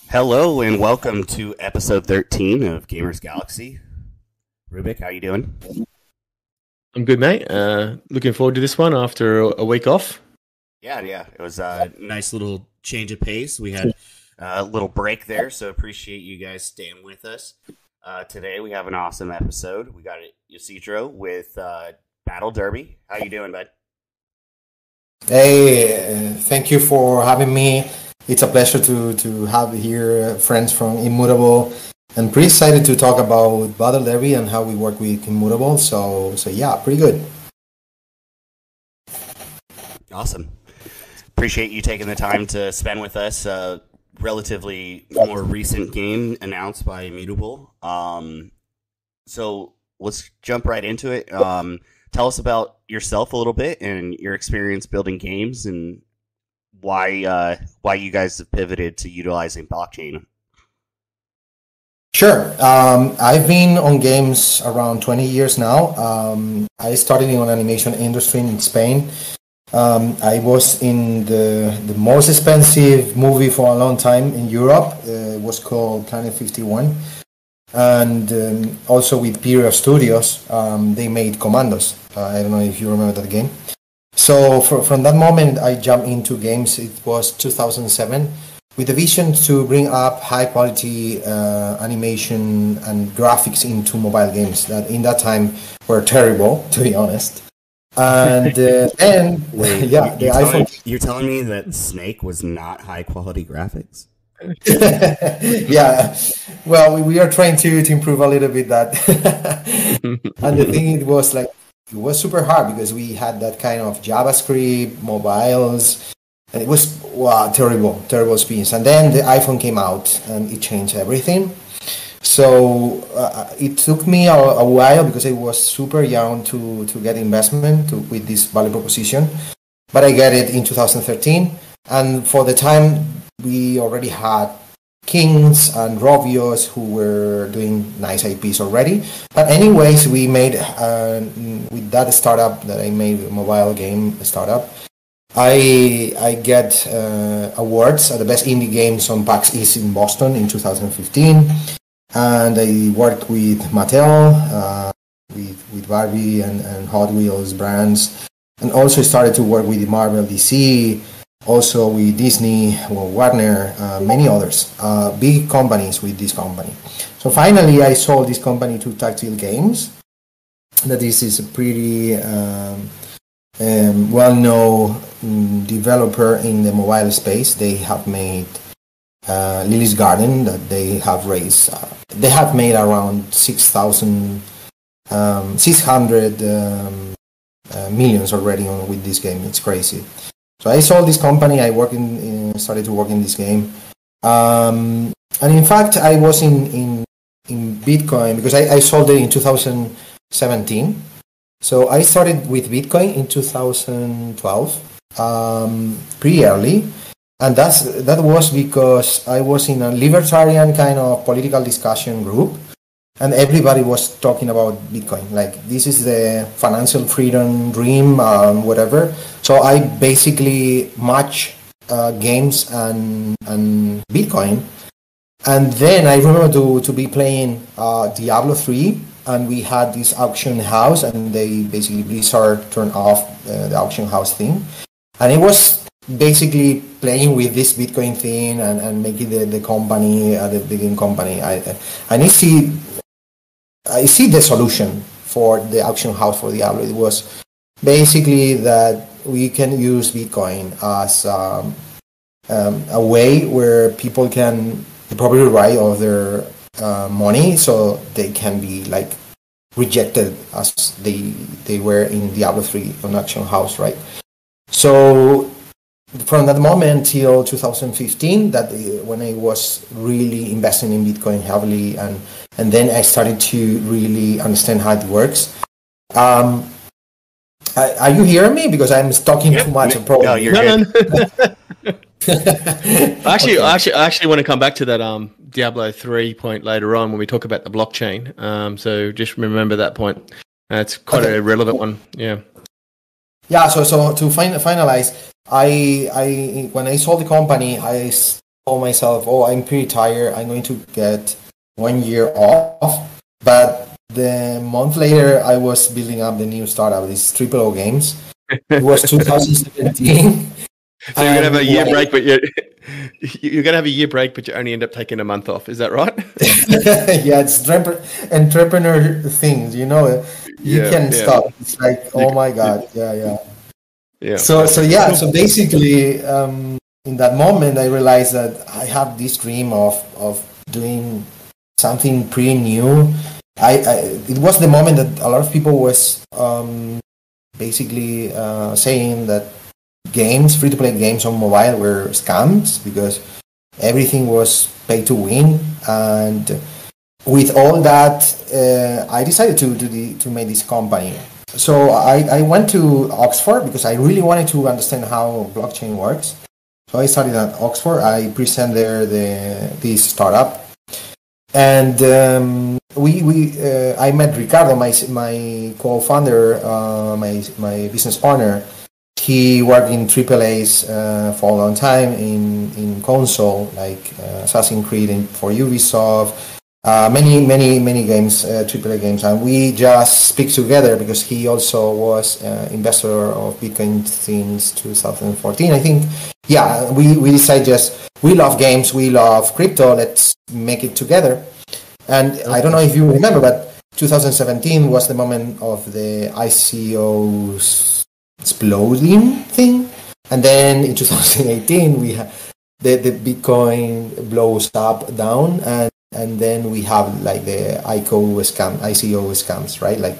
Hello and welcome to episode 13 of GamersGalaxie. Rubik, how you doing? I'm good, mate. Looking forward to this one after a week off. Yeah. It was a nice little change of pace. We had a little break there, so appreciate you guys staying with us. Today we have an awesome episode. We got Yositro with Battle Derby. How you doing, bud? Hey, thank you for having me. It's a pleasure to have here friends from Immutable, and pretty excited to talk about Battle Derby and how we work with Immutable. So yeah, pretty good. Awesome. Appreciate you taking the time to spend with us. Relatively more recent game announced by Immutable. So let's jump right into it. Tell us about yourself a little bit and your experience building games and why you guys have pivoted to utilizing blockchain. Sure. I've been on games around 20 years now. I started in the animation industry in Spain. I was in the most expensive movie for a long time in Europe. It was called Planet 51. And also with Period Studios, they made Commandos. I don't know if you remember that game. So from that moment, I jumped into games. It was 2007, with the vision to bring up high-quality animation and graphics into mobile games that in that time were terrible, to be honest. And Wait, yeah, the iPhone. You're telling me that Snake was not high-quality graphics? Yeah, well, we are trying to improve a little bit that. And the thing, it was super hard because we had that kind of JavaScript, mobiles, and it was terrible experience. And then the iPhone came out and it changed everything. So it took me a while because I was super young to get investment with this value proposition. But I got it in 2013. And for the time, we already had Kings and Rovios who were doing nice IPs already. But anyways, we made, with that startup that I made, a mobile game startup, I get awards at the best indie games on PAX East in Boston in 2015. And I worked with Mattel, with Barbie and Hot Wheels brands. And also started to work with Marvel, DC, also with Disney, Warner, many others, big companies with this company. So finally, I sold this company to Tactile Games. That this is a pretty well-known developer in the mobile space. They have made Lily's Garden that they have raised. They have made around 600 millions already with this game. It's crazy. So I sold this company. I started to work in this game, and in fact, I was in Bitcoin because I sold it in 2017. So I started with Bitcoin in 2012, pretty early, and that was because I was in a libertarian kind of political discussion group. And everybody was talking about Bitcoin, like this is the financial freedom dream, whatever. So I basically match games and Bitcoin. And then I remember to be playing Diablo 3, and we had this auction house, and they basically Blizzard turned off the auction house thing. And it was basically playing with this Bitcoin thing and making the company, the game company. I see the solution for the auction house for Diablo. It was basically that we can use Bitcoin as a way where people can the property right of their money, so they can be like rejected as they were in Diablo 3 on Action House, right? So from that moment till 2015, that when I was really investing in Bitcoin heavily, and then I started to really understand how it works. Are you hearing me? Because I'm talking too much. No, you're good. I actually want to come back to that Diablo 3 point later on when we talk about the blockchain. So just remember that point. It's quite a relevant one. Yeah. Yeah. So to finalize, I when I sold the company, I told myself, "Oh, I'm pretty tired. I'm going to get 1 year off." But the month later, I was building up the new startup. These Triple O Games. It was 2017. So you're gonna have a year break, but you're gonna have a year break, but you only end up taking a month off. Is that right? Yeah, it's entrepreneur things. You know, you can stop. It's like, oh my god, yeah. So basically, in that moment, I realized that I have this dream of doing something pretty new. It was the moment that a lot of people was basically saying that free-to-play games on mobile were scams because everything was pay to win. And with all that, I decided to make this company. So I went to Oxford because I really wanted to understand how blockchain works. So I studied at Oxford. I presented there this startup. And I met Ricardo, my co-founder, my business partner. He worked in AAA's for a long time in console, like Assassin's Creed for Ubisoft, many games, AAA games, and we just speak together because he also was investor of Bitcoin since 2014, I think. Yeah, we decided we love games, we love crypto, let's make it together. And I don't know if you remember, but 2017 was the moment of the ICO's exploding thing, and then in 2018 we have the Bitcoin blows up down, and then we have like the ICO scams, right? Like,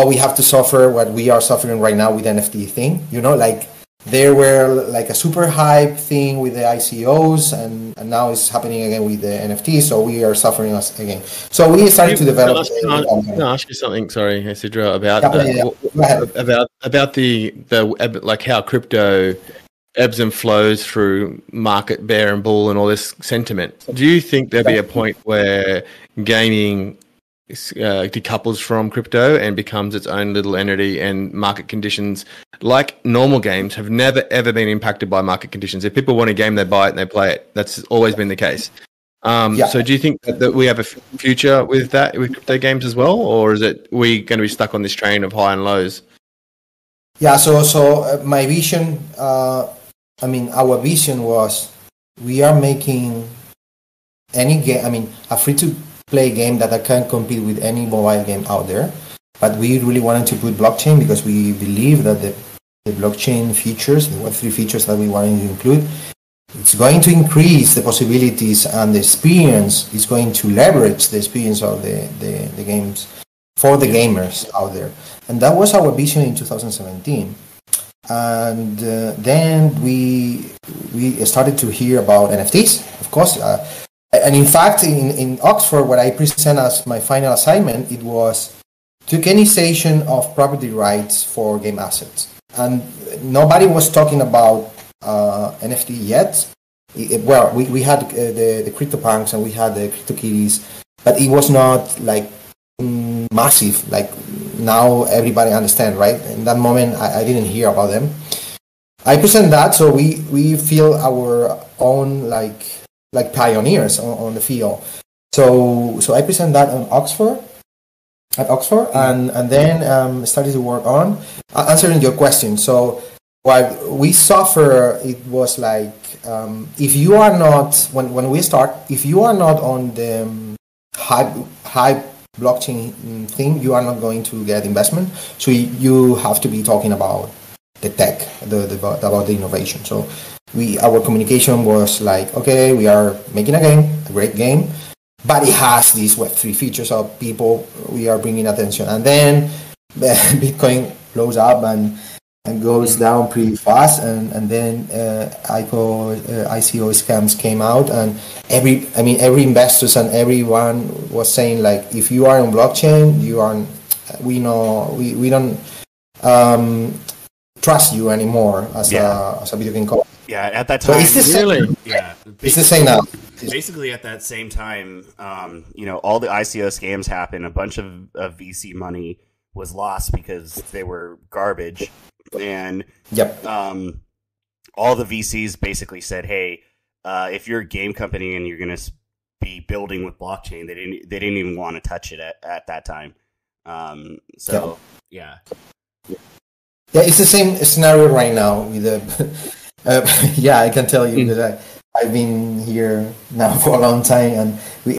we have to suffer what we are suffering right now with NFT thing, you know, like there were like a super hype thing with the ICOs, and now it's happening again with the NFTs, so we are suffering us again. So we started to develop. Can I ask you something? Sorry, Isidro, about about the like how crypto ebbs and flows through market bear and bull and all this sentiment. Do you think there'll be a point where gaming decouples from crypto and becomes its own little entity, and market conditions, like normal games, have never ever been impacted by market conditions? If people want a game, they buy it and they play it. That's always been the case. So do you think that we have a future with that, with crypto games as well, or is it we going to be stuck on this train of high and lows? Yeah, so my vision, our vision was we are making any game, a free-to-play game that can compete with any mobile game out there. But we really wanted to put blockchain because we believe that the blockchain features, the Web3 features that we wanted to include, it's going to increase the possibilities and the experience. It's going to leverage the experience of the games for the gamers out there. And that was our vision in 2017. And then we started to hear about NFTs, of course. And in fact, in Oxford, what I present as my final assignment, it was tokenization of property rights for game assets. And nobody was talking about NFT yet. We had the CryptoPunks and we had the CryptoKitties, but it was not like massive, like now everybody understand, right? In that moment, I didn't hear about them. I present that, so we feel our own like pioneers on the field. So I present that at Oxford, and then started to work on answering your question. So what we suffer, it was like if you are not when we start, if you are not on the hype blockchain thing, you are not going to get investment. So you have to be talking about the tech, about the innovation. So our communication was like, okay, we are making a great game, but it has these Web3 features of people we are bringing attention. And then Bitcoin blows up and goes down pretty fast, and then ICO scams came out, and every investors and everyone was saying, like, if you are on blockchain, we don't trust you anymore as a video game company. Yeah, at that time, so it's the same now. Basically, at that same time, all the ICO scams happened. A bunch of VC money was lost because they were garbage. And all the VCs basically said, "Hey, if you're a game company and you're going to be building with blockchain," they didn't even want to touch it at that time. Yeah, it's the same scenario right now with the. I can tell you because I've been here now for a long time, and we